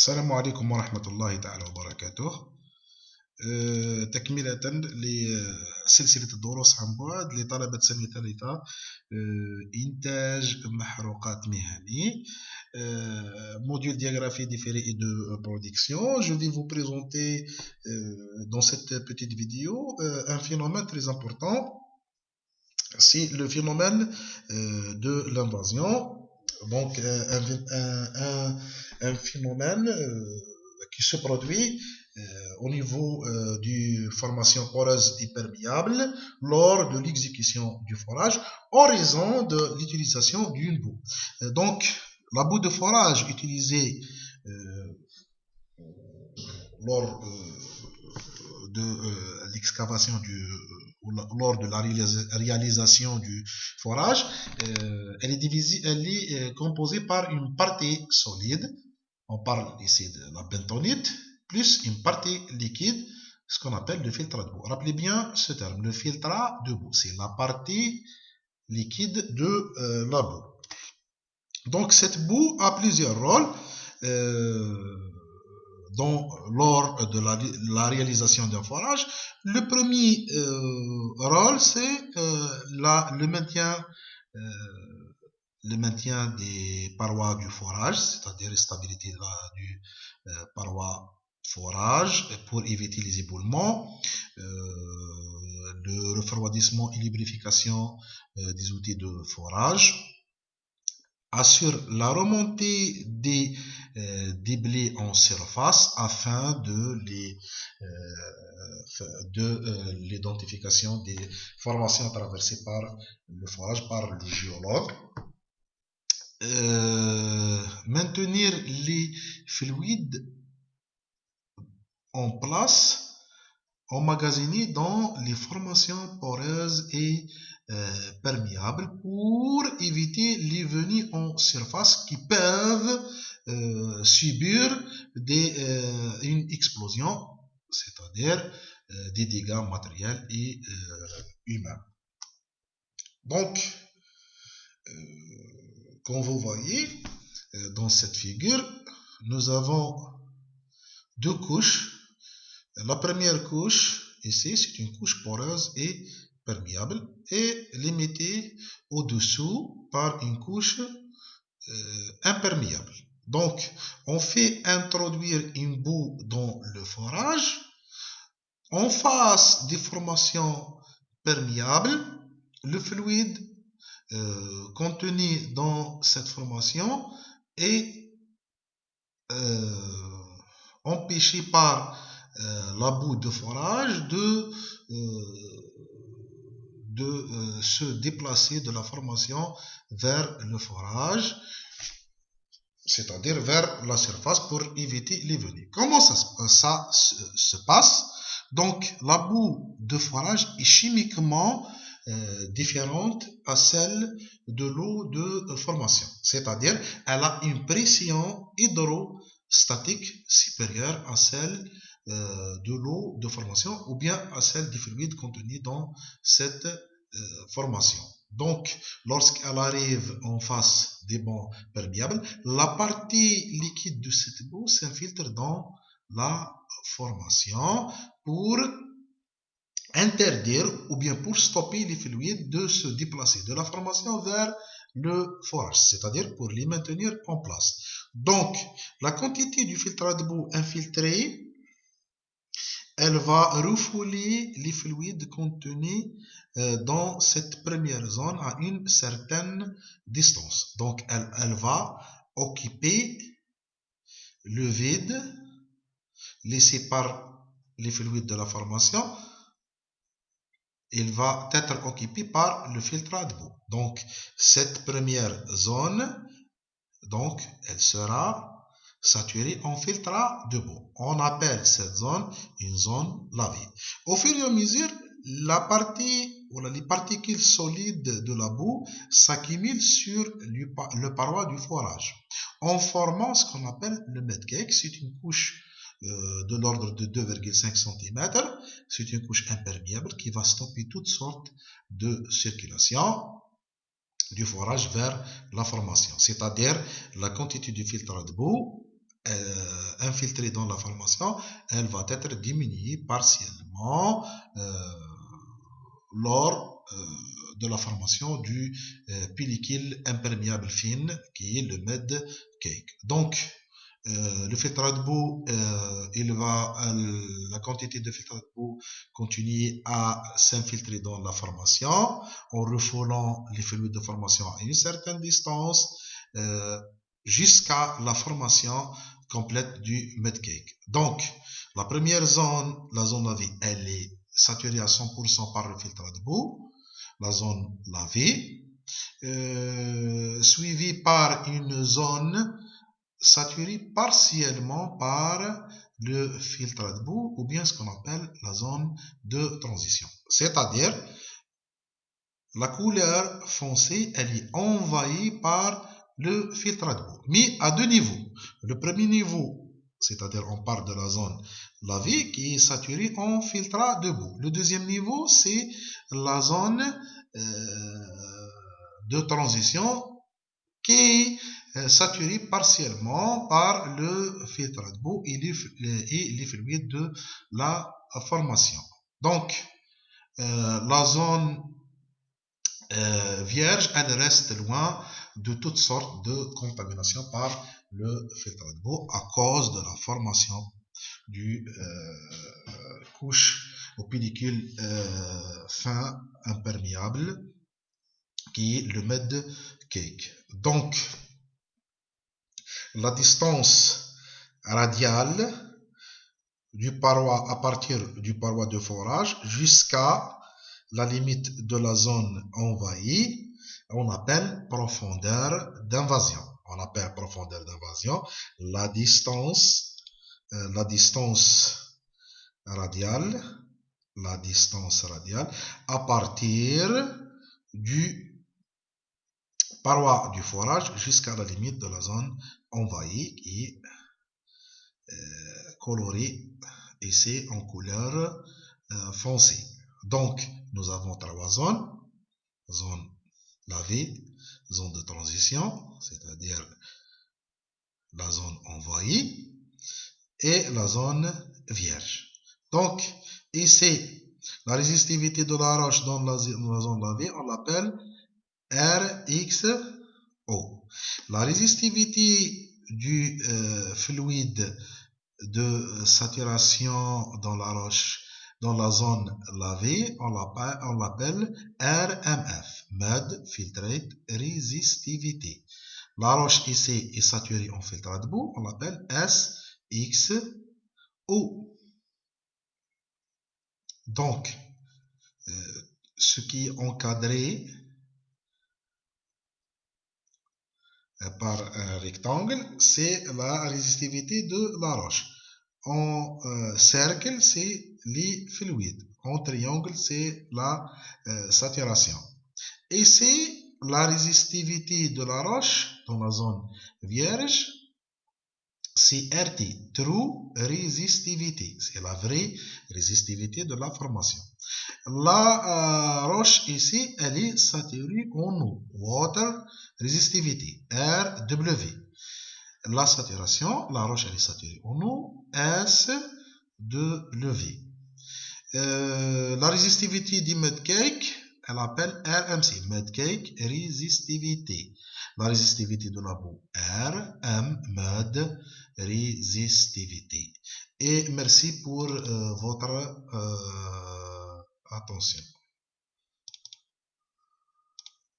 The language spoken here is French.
السلام عليكم ورحمة الله تعالى وبركاته. تكملة لسلسلة الدروس عن بعد لطلبة سنة ثالثة إنتاج محروقات مهني. Module diagraphie différé et de production. Je vais vous présenter dans cette petite vidéo un phénomène très important. C'est le phénomène de l'invasion. Donc un phénomène qui se produit au niveau du formation poreuse et perméable lors de l'exécution du forage en raison de l'utilisation d'une boue. Donc la boue de forage utilisée lors de l'excavation lors de la réalisation du forage, elle est composée par une partie solide, on parle ici de la bentonite, plus une partie liquide, ce qu'on appelle le filtrat de boue. Rappelez bien ce terme, le filtrat de boue, c'est la partie liquide de la boue. Donc cette boue a plusieurs rôles lors de la réalisation d'un forage. Le premier rôle, c'est le maintien des parois du forage, c'est-à-dire la stabilité du paroi forage pour éviter les éboulements, le refroidissement et lubrification des outils de forage, assure la remontée des déblais en surface afin de l'identification des formations traversées par le forage par le géologue. Maintenir les fluides en place, emmagasinés dans les formations poreuses et perméables pour éviter les venues en surface qui peuvent subir une explosion, c'est-à-dire des dégâts matériels et humains. Donc, comme vous voyez dans cette figure, nous avons deux couches. La première couche, ici, c'est une couche poreuse et perméable et limitée au-dessous par une couche imperméable. Donc, on fait introduire une boue dans le forage. En face des formations perméables, le fluide contenu dans cette formation est empêché par la boue de forage de se déplacer de la formation vers le forage, c'est-à-dire vers la surface pour éviter les venues. Comment ça se passe? Donc la boue de forage est chimiquement différente à celle de l'eau de formation, c'est-à-dire elle a une pression hydrostatique supérieure à celle de l'eau de formation ou bien à celle des fluides contenus dans cette formation. Donc, lorsqu'elle arrive en face des bancs perméables, la partie liquide de cette boue s'infiltre dans la formation pour interdire ou bien pour stopper les fluides de se déplacer de la formation vers le forage, c'est-à-dire pour les maintenir en place. Donc, la quantité du filtrat de boue infiltré, elle va refouler les fluides contenus dans cette première zone à une certaine distance. Donc, elle va occuper le vide laissé par les fluides de la formation. Il va être occupé par le filtrat de boue. Donc, cette première zone, donc, elle sera saturée en filtrat de boue. On appelle cette zone une zone lavée. Au fur et à mesure, les particules solides de la boue s'accumulent sur le paroi du forage en formant ce qu'on appelle le mudcake. C'est une couche de l'ordre de 2,5 cm. C'est une couche imperméable qui va stopper toutes sortes de circulation du forage vers la formation. C'est-à-dire la quantité du filtrat de boue infiltrée dans la formation, elle va être diminuée partiellement lors de la formation du pellicule imperméable fine qui est le med cake. Donc, le filtrage de boue, la quantité de filtrage de boue continue à s'infiltrer dans la formation en refoulant les fluides de formation à une certaine distance jusqu'à la formation complète du med cake. Donc, la première zone, la zone lavée, elle est saturée à 100% par le filtrage de boue, la zone lavée, suivie par une zone saturée partiellement par le filtre de boue ou bien ce qu'on appelle la zone de transition. C'est-à-dire, la couleur foncée, elle est envahie par le filtre de boue, mais à deux niveaux. Le premier niveau, c'est-à-dire on part de la zone lavée qui est saturée en filtre de boue. Le deuxième niveau, c'est la zone de transition qui est saturé partiellement par le filtre de boue et les fluides de la formation. Donc, la zone vierge, elle reste loin de toutes sortes de contaminations par le filtre de boue à cause de la formation du couche aux pellicules fin imperméable qui est le med cake. Donc, la distance radiale du paroi à partir du paroi de forage jusqu'à la limite de la zone envahie, on appelle profondeur d'invasion. On appelle profondeur d'invasion la distance radiale, à partir du paroi du forage jusqu'à la limite de la zone envahie qui est colorée ici en couleur foncée. Donc, nous avons trois zones. Zone lavée, zone de transition, c'est-à-dire la zone envahie, et la zone vierge. Donc, ici, la résistivité de la roche dans la zone lavée, on l'appelle RXO. La résistivité du fluide de saturation dans la roche, dans la zone lavée, on l'appelle RMF, Mud Filtrate Resistivity. La roche ici est saturée en filtre de boue, on l'appelle SXO. Donc, ce qui est encadré par un rectangle, c'est la résistivité de la roche. En cercle, c'est les fluides. En triangle, c'est la saturation. Ici, la résistivité de la roche dans la zone vierge, c'est RT, True Resistivity. C'est la vraie résistivité de la formation. La roche ici, elle est saturée en eau, Water Resistivity, RW. La saturation, la roche elle est saturée en eau, SW. La résistivité du mud cake, elle appelle RMC, mud cake résistivité. La résistivité de la boue, RM, mud résistivité. Et merci pour votre attention.